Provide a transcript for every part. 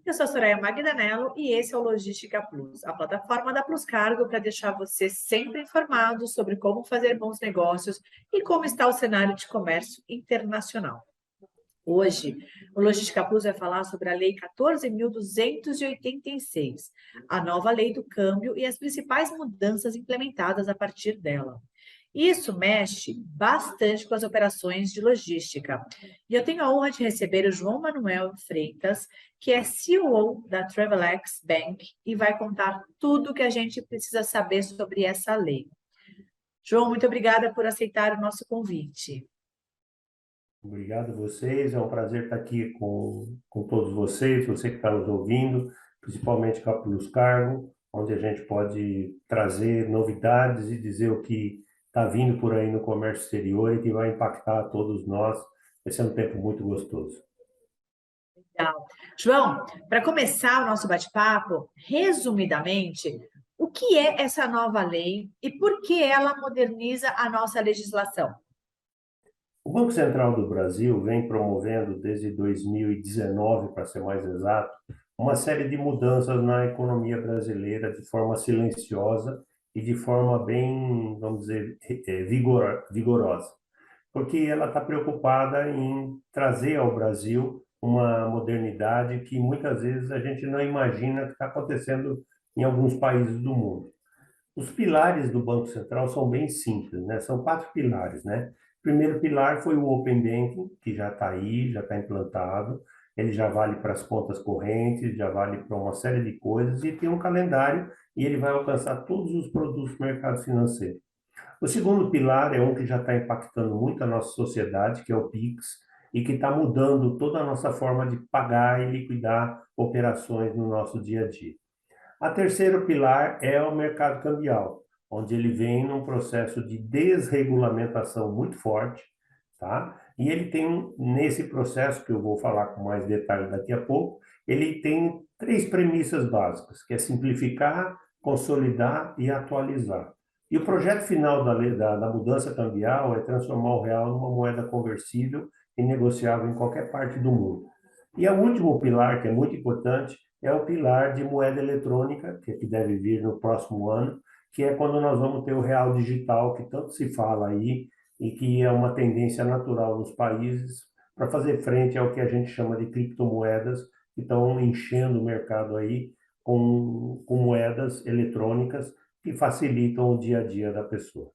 Eu sou a Soraya Magdanello e esse é o Logística Plus, a plataforma da Plus Cargo para deixar você sempre informado sobre como fazer bons negócios e como está o cenário de comércio internacional. Hoje, o Logística Plus vai falar sobre a Lei 14.286, a nova lei do câmbio e as principais mudanças implementadas a partir dela. Isso mexe bastante com as operações de logística. E eu tenho a honra de receber o João Manuel Freitas, que é CEO da Travelex Bank e vai contar tudo o que a gente precisa saber sobre essa lei. João, muito obrigada por aceitar o nosso convite. Obrigado a vocês, é um prazer estar aqui com todos vocês, você que está nos ouvindo, principalmente com a Plus Cargo, onde a gente pode trazer novidades e dizer o que está vindo por aí no comércio exterior e que vai impactar a todos nós. Vai ser um tempo muito gostoso. Legal. João, para começar o nosso bate-papo, resumidamente, o que é essa nova lei e por que ela moderniza a nossa legislação? O Banco Central do Brasil vem promovendo desde 2019, para ser mais exato, uma série de mudanças na economia brasileira de forma silenciosa e de forma bem, vamos dizer, vigorosa, porque ela está preocupada em trazer ao Brasil uma modernidade que muitas vezes a gente não imagina que está acontecendo em alguns países do mundo. Os pilares do Banco Central são bem simples, né? São quatro pilares, né? O primeiro pilar foi o Open Banking, que já está aí, já está implantado. Ele já vale para as contas correntes, já vale para uma série de coisas e tem um calendário e ele vai alcançar todos os produtos do mercado financeiro. O segundo pilar é um que já está impactando muito a nossa sociedade, que é o Pix, e que está mudando toda a nossa forma de pagar e liquidar operações no nosso dia a dia. A terceiro pilar é o mercado cambial, onde ele vem num processo de desregulamentação muito forte, tá? E ele tem, nesse processo, que eu vou falar com mais detalhe daqui a pouco, ele tem três premissas básicas, que é simplificar, consolidar e atualizar. E o projeto final da mudança cambial é transformar o real numa moeda conversível e negociável em qualquer parte do mundo. E o último pilar, que é muito importante, é o pilar de moeda eletrônica, que deve vir no próximo ano, que é quando nós vamos ter o real digital, que tanto se fala aí, e que é uma tendência natural nos países para fazer frente ao que a gente chama de criptomoedas, que estão enchendo o mercado aí com moedas eletrônicas que facilitam o dia a dia da pessoa.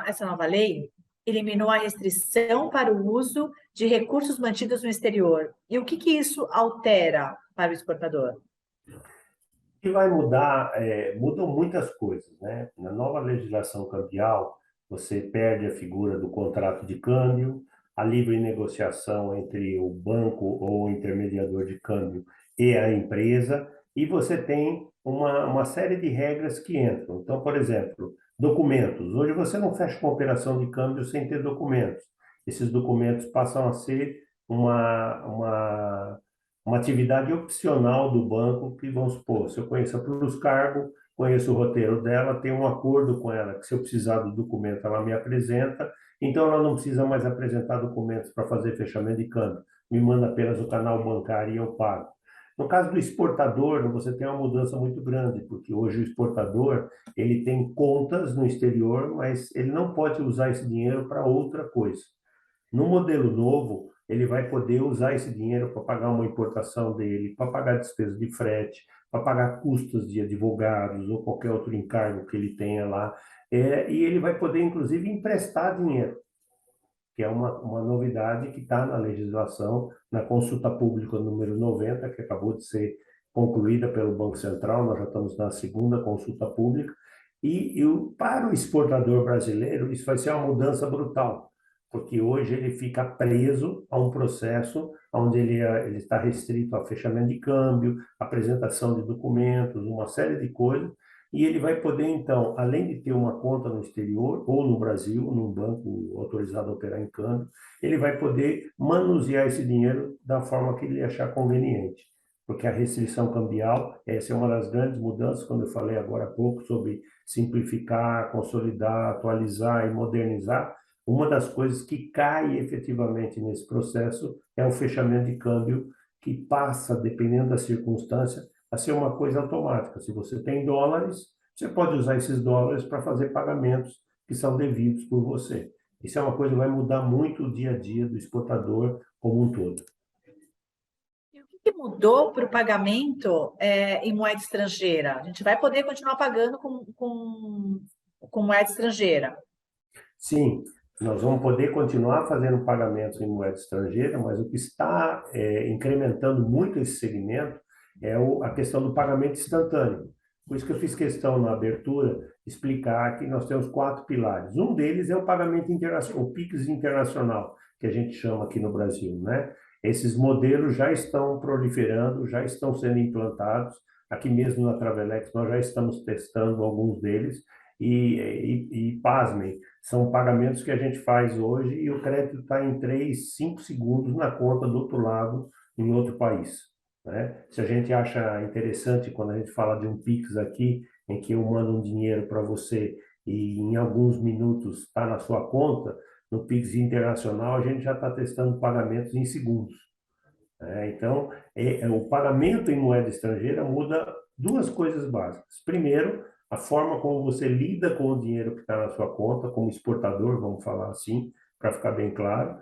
Essa nova lei eliminou a restrição para o uso de recursos mantidos no exterior. E o que isso altera para o exportador? Que vai mudar, mudam muitas coisas, né? Na nova legislação cambial, você perde a figura do contrato de câmbio, a livre negociação entre o banco ou o intermediador de câmbio e a empresa, e você tem uma série de regras que entram. Então, por exemplo, documentos. Hoje você não fecha uma operação de câmbio sem ter documentos. Esses documentos passam a ser uma atividade opcional do banco que, vamos supor, se eu conheço a Plus Cargo, conheço o roteiro dela, tenho um acordo com ela, que se eu precisar do documento, ela me apresenta, então ela não precisa mais apresentar documentos para fazer fechamento de câmbio, me manda apenas o canal bancário e eu pago. No caso do exportador, você tem uma mudança muito grande, porque hoje o exportador, ele tem contas no exterior, mas ele não pode usar esse dinheiro para outra coisa. No modelo novo, ele vai poder usar esse dinheiro para pagar uma importação dele, para pagar despesas de frete, para pagar custos de advogados ou qualquer outro encargo que ele tenha lá. E ele vai poder, inclusive, emprestar dinheiro, que é uma novidade que está na legislação, na consulta pública número 90, que acabou de ser concluída pelo Banco Central, nós já estamos na segunda consulta pública, para o exportador brasileiro, isso vai ser uma mudança brutal, porque hoje ele fica preso a um processo onde ele está restrito a fechamento de câmbio, apresentação de documentos, uma série de coisas, e ele vai poder, então, além de ter uma conta no exterior ou no Brasil, num banco autorizado a operar em câmbio, ele vai poder manusear esse dinheiro da forma que ele achar conveniente. Porque a restrição cambial, essa é uma das grandes mudanças, quando eu falei agora há pouco sobre simplificar, consolidar, atualizar e modernizar. uma das coisas que cai efetivamente nesse processo é o fechamento de câmbio, que passa, dependendo da circunstância, a ser uma coisa automática. Se você tem dólares, você pode usar esses dólares para fazer pagamentos que são devidos por você. Isso é uma coisa que vai mudar muito o dia a dia do exportador como um todo. E o que que mudou para o pagamento em moeda estrangeira? A gente vai poder continuar pagando com moeda estrangeira. Sim, nós vamos poder continuar fazendo pagamentos em moeda estrangeira, mas o que está incrementando muito esse segmento é a questão do pagamento instantâneo. Por isso que eu fiz questão na abertura explicar que nós temos 4 pilares. Um deles é o pagamento internacional, o Pix internacional, que a gente chama aqui no Brasil, né? Esses modelos já estão proliferando, já estão sendo implantados. Aqui mesmo na Travelex nós já estamos testando alguns deles pasmem, são pagamentos que a gente faz hoje e o crédito está em 3, 5 segundos na conta do outro lado, em outro país, né? Se a gente acha interessante quando a gente fala de um Pix aqui, em que eu mando um dinheiro para você e em alguns minutos está na sua conta, no Pix internacional a gente já está testando pagamentos em segundos, né? Então, o pagamento em moeda estrangeira muda duas coisas básicas. Primeiro, a forma como você lida com o dinheiro que está na sua conta, como exportador, vamos falar assim, para ficar bem claro.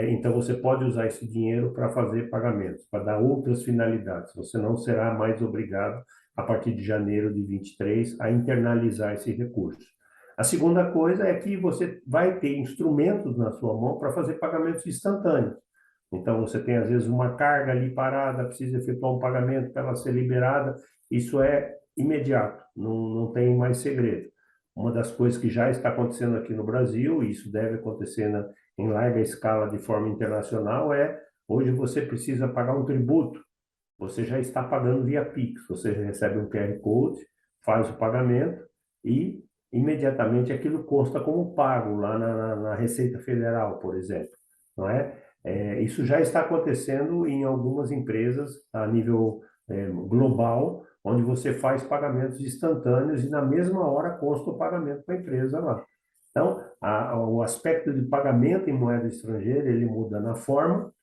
Então, você pode usar esse dinheiro para fazer pagamentos, para dar outras finalidades. Você não será mais obrigado, a partir de janeiro de 23, a internalizar esse recurso. A segunda coisa é que você vai ter instrumentos na sua mão para fazer pagamentos instantâneos. Então, você tem, às vezes, uma carga ali parada, precisa efetuar um pagamento para ela ser liberada. Isso é imediato, não tem mais segredo. Uma das coisas que já está acontecendo aqui no Brasil, e isso deve acontecer em larga escala de forma internacional, hoje você precisa pagar um tributo. Você já está pagando via Pix. Você recebe um QR Code, faz o pagamento e imediatamente aquilo consta como pago lá na Receita Federal, por exemplo, não é? Isso já está acontecendo em algumas empresas a nível global, onde você faz pagamentos instantâneos e na mesma hora consta o pagamento para a empresa lá. Então, o aspecto de pagamento em moeda estrangeira, ele muda na forma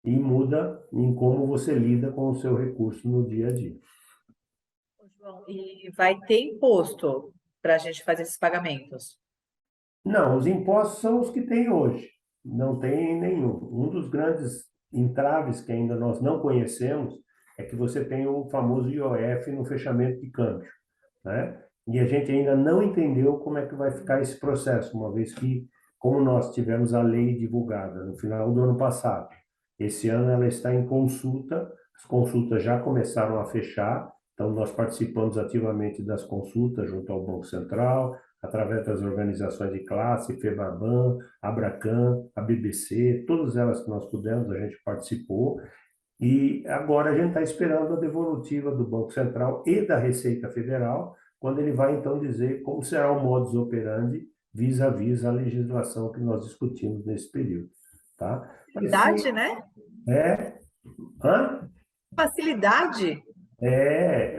e muda em como você lida com o seu recurso no dia a dia. Ô, João, e vai ter imposto para a gente fazer esses pagamentos. Não, os impostos são os que tem hoje, não tem nenhum. Um dos grandes entraves que ainda nós não conhecemos é que você tem o famoso IOF no fechamento de câmbio, né? E a gente ainda não entendeu como é que vai ficar esse processo, uma vez que, como nós tivemos a lei divulgada no final do ano passado, esse ano ela está em consulta, as consultas já começaram a fechar, então nós participamos ativamente das consultas junto ao Banco Central, através das organizações de classe, FEBABAN, Abracan, a BBC, todas elas que nós pudemos, a gente participou, e agora a gente está esperando a devolutiva do Banco Central e da Receita Federal, quando ele vai então dizer como será o modus operandi vis-à-vis a legislação que nós discutimos nesse período, tá? Mas Facilidade, sim, né? é, hã? Facilidade.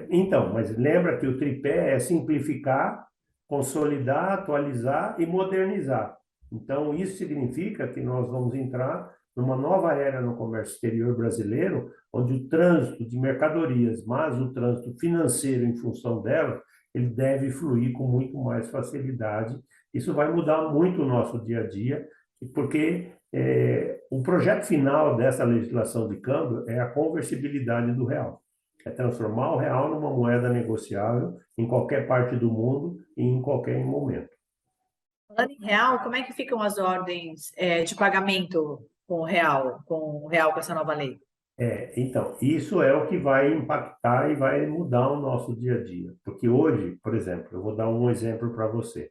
Então, mas lembra que o tripé é simplificar, consolidar, atualizar e modernizar. Então, isso significa que nós vamos entrar numa nova era no comércio exterior brasileiro, onde o trânsito de mercadorias, mas o trânsito financeiro em função dela, ele deve fluir com muito mais facilidade. Isso vai mudar muito o nosso dia a dia, porque o projeto final dessa legislação de câmbio é a conversibilidade do real. É transformar o real numa moeda negociável em qualquer parte do mundo e em qualquer momento. Falando em real, como é que ficam as ordens de pagamento com o real, com essa nova lei? Então, isso é o que vai impactar e vai mudar o nosso dia a dia. Porque hoje, por exemplo, eu vou dar um exemplo para você.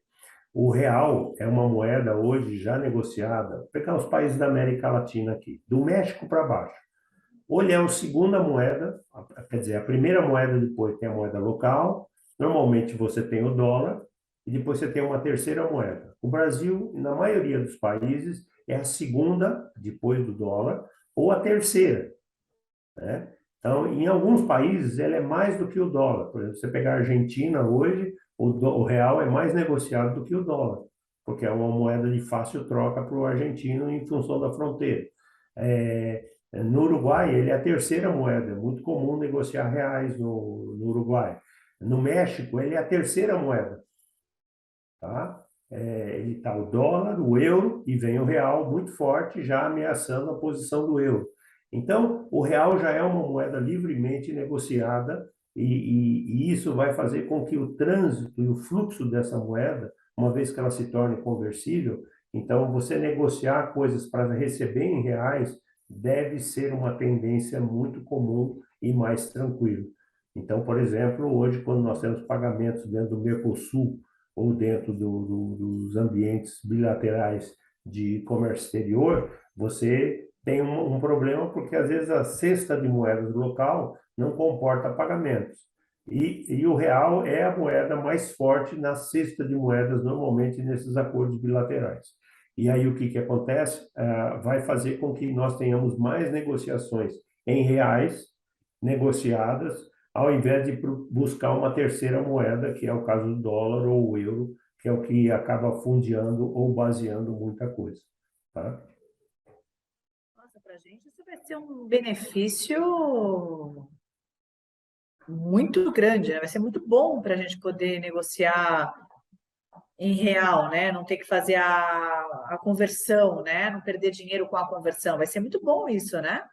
O real é uma moeda hoje já negociada, vou pegar os países da América Latina aqui, do México para baixo. Ou ele é a segunda moeda, quer dizer, a primeira moeda depois tem a moeda local, normalmente você tem o dólar, e depois você tem uma terceira moeda. O Brasil, na maioria dos países, é a segunda, depois do dólar, ou a terceira, né? Então, em alguns países, ela é mais do que o dólar. Por exemplo, você pegar a Argentina hoje, o real é mais negociado do que o dólar. porque é uma moeda de fácil troca para o argentino em função da fronteira. No Uruguai, ele é a terceira moeda, é muito comum negociar reais no Uruguai. No México, ele é a terceira moeda, tá? Ele está o dólar, o euro e vem o real muito forte, já ameaçando a posição do euro. Então, o real já é uma moeda livremente negociada e isso vai fazer com que o trânsito e o fluxo dessa moeda, uma vez que ela se torne conversível, então você negociar coisas para receber em reais deve ser uma tendência muito comum e mais tranquilo. Então, por exemplo, hoje, quando nós temos pagamentos dentro do Mercosul, ou dentro dos ambientes bilaterais de comércio exterior, você tem um problema porque às vezes a cesta de moedas local não comporta pagamentos. E o real é a moeda mais forte na cesta de moedas, normalmente nesses acordos bilaterais. E aí o que, que acontece? Vai fazer com que nós tenhamos mais negociações em reais negociadas ao invés de buscar uma terceira moeda, que é o caso do dólar ou o euro, que é o que acaba fundiando ou baseando muita coisa, tá? Nossa, para a gente isso vai ser um benefício muito grande, né? Vai ser muito bom para a gente poder negociar em real, né? Não ter que fazer a conversão, né? Não perder dinheiro com a conversão. Vai ser muito bom isso, né?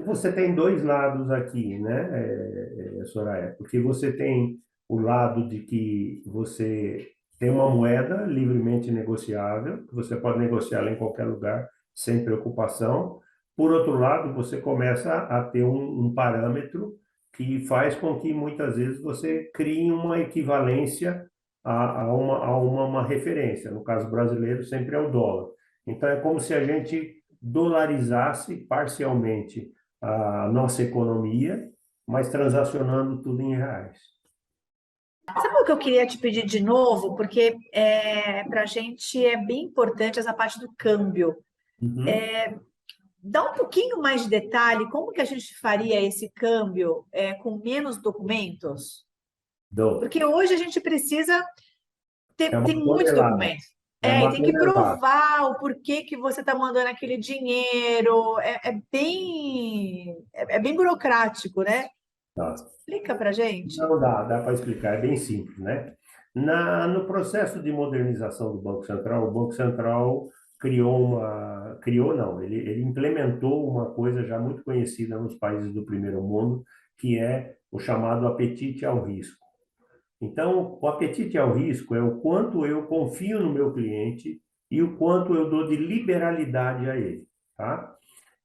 Você tem dois lados aqui, né, Soraya? Porque você tem o lado de que você tem uma moeda livremente negociável, que você pode negociá-la em qualquer lugar sem preocupação. Por outro lado, você começa a ter um parâmetro que faz com que muitas vezes você crie uma equivalência a uma referência. No caso brasileiro, sempre é o dólar. Então, é como se a gente dolarizasse parcialmente a nossa economia, mas transacionando tudo em reais. Sabe o que eu queria te pedir de novo? Porque para a gente é bem importante essa parte do câmbio. Uhum. Dá um pouquinho mais de detalhe, como que a gente faria esse câmbio com menos documentos? Dou. Porque hoje a gente precisa É tem uma muitos tonelada. documentos. É E uma tem que tonelada. provar o porquê que você está mandando aquele dinheiro. É bem burocrático, né? Tá. Explica para gente. Não dá para explicar, é bem simples, né? No processo de modernização do Banco Central, o Banco Central criou não, ele implementou uma coisa já muito conhecida nos países do primeiro mundo, que é o chamado apetite ao risco. Então, o apetite ao risco é o quanto eu confio no meu cliente e o quanto eu dou de liberalidade a ele, tá?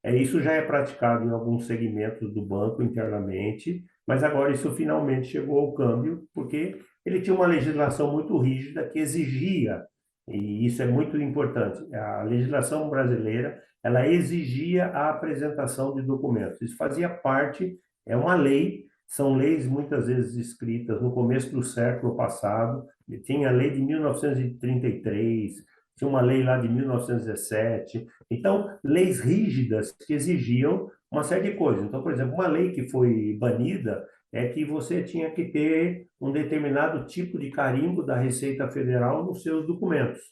Isso já é praticado em alguns segmentos do banco internamente, mas agora isso finalmente chegou ao câmbio, porque ele tinha uma legislação muito rígida que exigia, e isso é muito importante, a legislação brasileira, ela exigia a apresentação de documentos. Isso fazia parte, é uma lei, são leis muitas vezes escritas no começo do século passado, tinha a lei de 1933, tinha uma lei lá de 1917, então, leis rígidas que exigiam uma série de coisas. Então, por exemplo, uma lei que foi banida é que você tinha que ter um determinado tipo de carimbo da Receita Federal nos seus documentos.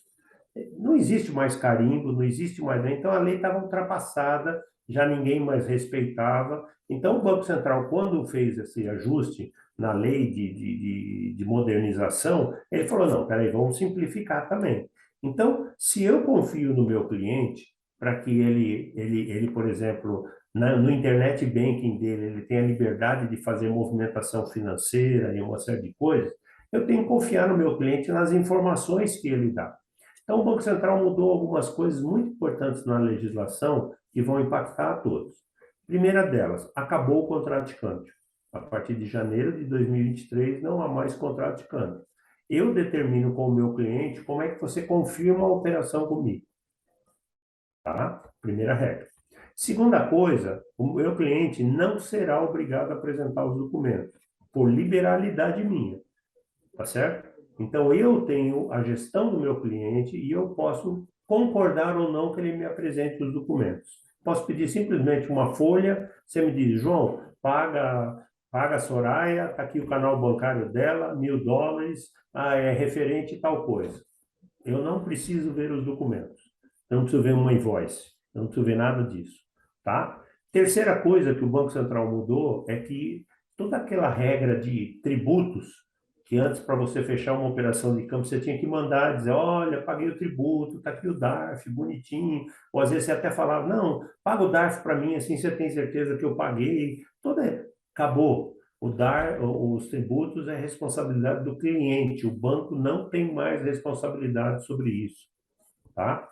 Não existe mais carimbo, não existe mais. Então, a lei estava ultrapassada, já ninguém mais respeitava. Então, o Banco Central, quando fez esse ajuste na lei de modernização, ele falou: não, peraí, vamos simplificar também. Então, se eu confio no meu cliente, para que ele, por exemplo, no internet banking dele, ele tenha liberdade de fazer movimentação financeira e uma série de coisas, eu tenho que confiar no meu cliente nas informações que ele dá. Então, o Banco Central mudou algumas coisas muito importantes na legislação que vão impactar a todos. Primeira delas, acabou o contrato de câmbio. A partir de janeiro de 2023, não há mais contrato de câmbio. Eu determino com o meu cliente como é que você confirma a operação comigo, tá? Primeira regra. Segunda coisa, o meu cliente não será obrigado a apresentar os documentos, por liberalidade minha, tá certo? Então, eu tenho a gestão do meu cliente e eu posso concordar ou não que ele me apresente os documentos. Posso pedir simplesmente uma folha, você me diz: João, paga a Soraya, está aqui o canal bancário dela, US$ 1.000, é referente a tal coisa. eu não preciso ver os documentos. Eu não preciso ver uma invoice. Eu não preciso ver nada disso, tá? Terceira coisa que o Banco Central mudou é que toda aquela regra de tributos, que antes, para você fechar uma operação de câmbio, você tinha que mandar, dizer, olha, paguei o tributo, está aqui o DARF, bonitinho. Ou às vezes você até falava, não, paga o DARF para mim, assim você tem certeza que eu paguei. Acabou. Os tributos é responsabilidade do cliente. O banco não tem mais responsabilidade sobre isso, tá?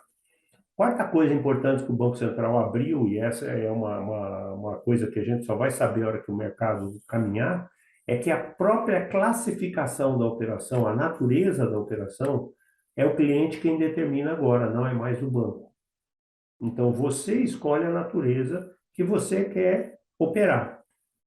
Quarta coisa importante que o Banco Central abriu, e essa é uma coisa que a gente só vai saber a hora que o mercado caminhar, é que a própria classificação da operação, a natureza da operação, é o cliente quem determina agora, não é mais o banco. Então, você escolhe a natureza que você quer operar.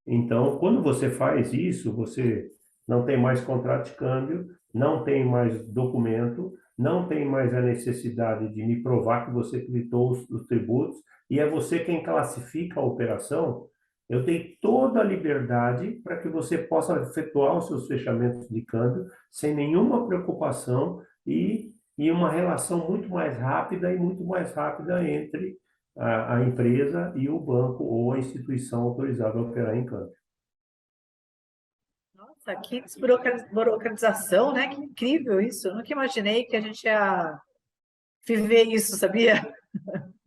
Então, quando você faz isso, você não tem mais contrato de câmbio, não tem mais documento, não tem mais a necessidade de me provar que você quitou os tributos, e é você quem classifica a operação. Eu dei toda a liberdade para que você possa efetuar os seus fechamentos de câmbio sem nenhuma preocupação e uma relação muito mais rápida e muito mais rápida entre a empresa e o banco ou a instituição autorizada a operar em câmbio. Nossa, que desburocratização, né? Que incrível isso. Eu nunca imaginei que a gente ia viver isso, sabia?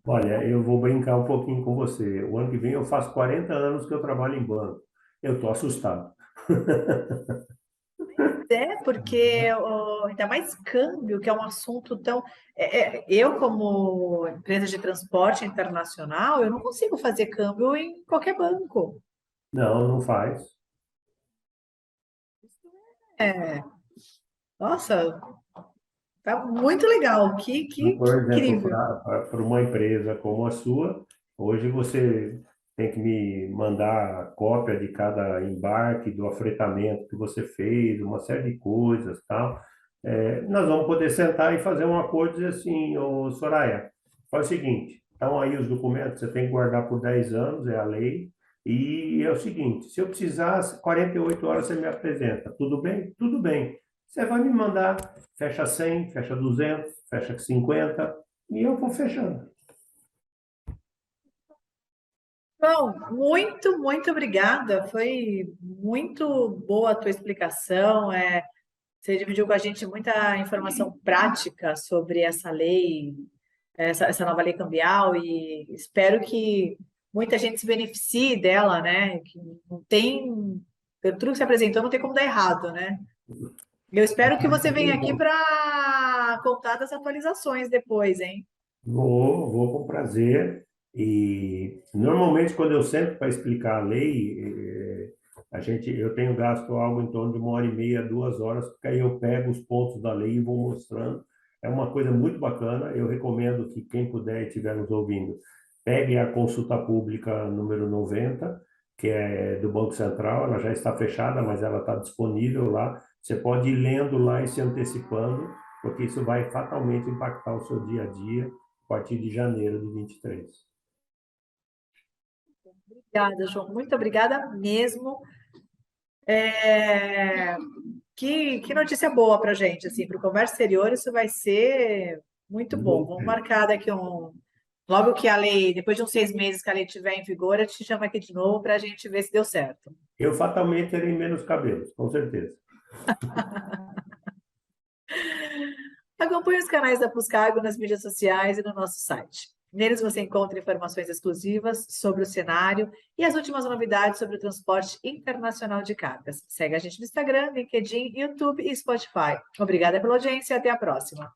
Olha, eu vou brincar um pouquinho com você. O ano que vem eu faço 40 anos que eu trabalho em banco. Eu estou assustado. É, porque ainda mais câmbio, que é um assunto tão. Eu, como empresa de transporte internacional, eu não consigo fazer câmbio em qualquer banco. Não, não faz. É, nossa, tá muito legal, Então, que por exemplo, incrível. para uma empresa como a sua, hoje você tem que me mandar a cópia de cada embarque, do afretamento que você fez, uma série de coisas, tal. Nós vamos poder sentar e fazer um acordo e dizer assim, ô Soraya, faz o seguinte, estão aí os documentos, você tem que guardar por 10 anos, é a lei, e é o seguinte, se eu precisar, 48 horas você me apresenta, tudo bem? Tudo bem. Você vai me mandar, fecha 100, fecha 200, fecha 50, e eu vou fechando. Bom, muito obrigada. Foi muito boa a tua explicação. Você dividiu com a gente muita informação prática sobre essa lei, essa nova lei cambial, e espero que muita gente se beneficie dela, né? Que não tem, pelo tudo que você apresentou, não tem como dar errado, né? Eu espero que você venha aqui para contar das atualizações depois, hein? Vou com prazer. E normalmente quando eu sento para explicar a lei, eu tenho gasto algo em torno de 1 hora e meia, 2 horas, porque aí eu pego os pontos da lei e vou mostrando. É uma coisa muito bacana. Eu recomendo que quem puder e estiver nos ouvindo, pegue a consulta pública número 90, que é do Banco Central. Ela já está fechada, mas ela está disponível lá. Você pode ir lendo lá e se antecipando, porque isso vai fatalmente impactar o seu dia a dia a partir de janeiro de 23. Obrigada, João. Muito obrigada mesmo. É, que notícia boa para a gente, assim, para o comércio exterior, isso vai ser muito bom. Muito Vamos bem. marcar daqui logo que a lei, depois de uns 6 meses que a lei estiver em vigor, eu te chamo aqui de novo para a gente ver se deu certo. Eu fatalmente terei menos cabelos, com certeza. Acompanhe os canais da Puscargo nas mídias sociais e no nosso site. Neles você encontra informações exclusivas sobre o cenário e as últimas novidades sobre o transporte internacional de cargas. Segue a gente no Instagram, LinkedIn, YouTube e Spotify. Obrigada pela audiência e até a próxima.